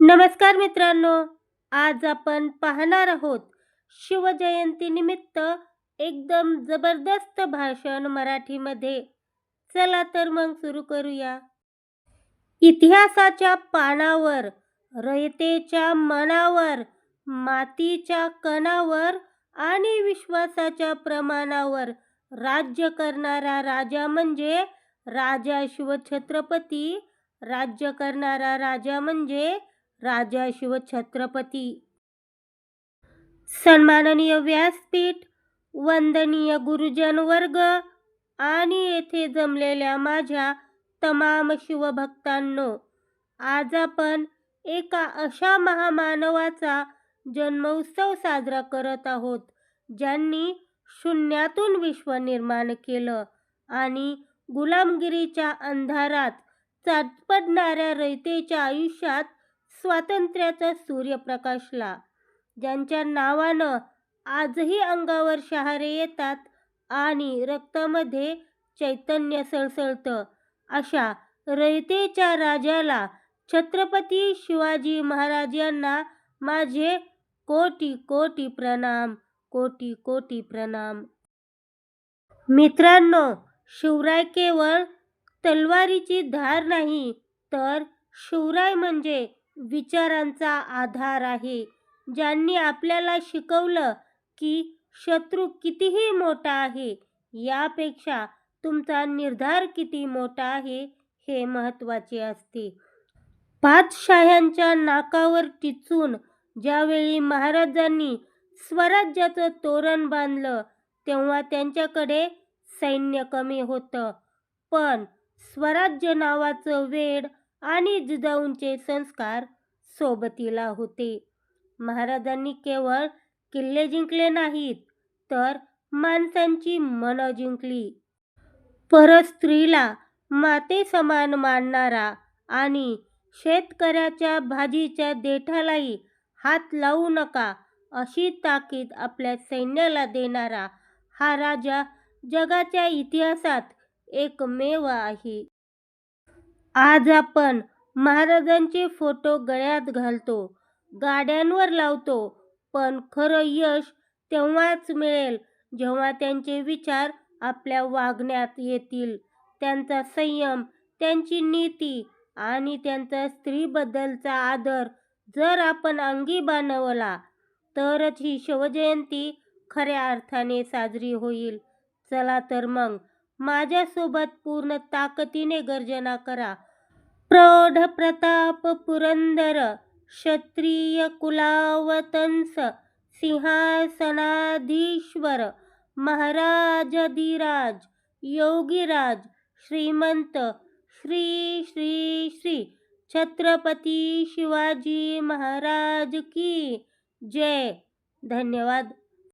नमस्कार मित्रांनो, आज आपण पाहणार आहोत शिवजयंतीनिमित्त एकदम जबरदस्त भाषण मराठीमध्ये. चला तर मग सुरू करूया. इतिहासाच्या पानावर, रयतेच्या मनावर, मातीच्या कणावर आणि विश्वासाच्या प्रमाणावर राज्य करणारा राजा म्हणजे राजा शिवछत्रपती. राज्य करणारा राजा म्हणजे राजा शिवछत्रपती. सन्माननीय व्यासपीठ, वंदनीय गुरुजन वर्ग आणि येथे जमलेल्या माझ्या तमाम शिवभक्तांनो, आज आपण एका अशा महामानवाचा जन्मोत्सव साजरा करत आहोत ज्यांनी शून्यातून विश्व निर्माण केलं आणि गुलामगिरीच्या अंधारात चाटपडणाऱ्या रयतेच्या आयुष्यात स्वातंत्र्याचा सूर्य प्रकाशला. ज्यांच्या नावानं आजही अंगावर शहारे येतात आणि रक्तामध्ये चैतन्य सळसळतं, अशा रयतेच्या राजाला छत्रपती शिवाजी महाराज यांना माझे कोटी कोटी प्रणाम, कोटी कोटी प्रणाम. मित्रांनो, शिवराय केवळ तलवारीची धार नाही, तर शिवराय म्हणजे विचारांचा आधार आहे. ज्यांनी आपल्याला शिकवलं की शत्रू कितीही मोठा आहे, यापेक्षा तुमचा निर्धार किती मोठा आहे हे महत्त्वाचे असते. पाचशाह्यांच्या नाकावर टिचून ज्यावेळी महाराजांनी स्वराज्याचं तोरण बांधलं, तेव्हा त्यांच्याकडे सैन्य कमी होतं, पण स्वराज्य नावाचं वेड आणि जिजाऊंचे संस्कार सोबतीला होते. महाराजांनी केवळ किल्ले जिंकले नाहीत, तर माणसांची मनं जिंकली. परस्त्रीला मातेसमान मानणारा आणि शेतकऱ्याच्या भाजीच्या देठालाही हात लावू नका अशी ताकीद आपल्या सैन्याला देणारा हा राजा जगाच्या इतिहासात एकमेव आहे. आज आपण महाराजांचे फोटो गळ्यात घालतो, गाड्यांवर लावतो, पण खरं यश तेव्हाच मिळेल जेव्हा त्यांचे विचार आपल्या वागण्यात येतील. त्यांचा संयम, त्यांची नीती आणि त्यांचा स्त्रीबद्दलचा आदर जर आपण अंगी बाणवला, तरच ही शिवजयंती खऱ्या अर्थाने साजरी होईल. चला तर मग माझ्यासोबत पूर्ण ताकदीने गर्जना करा. प्रौढ प्रताप पुरंदर, क्षत्रिय कुलावतंस, सिंहासनाधीश्वर, महाराजाधिराज, योगीराज, श्रीमंत, श्री श्री श्री छत्रपती शिवाजी महाराज की जय. धन्यवाद.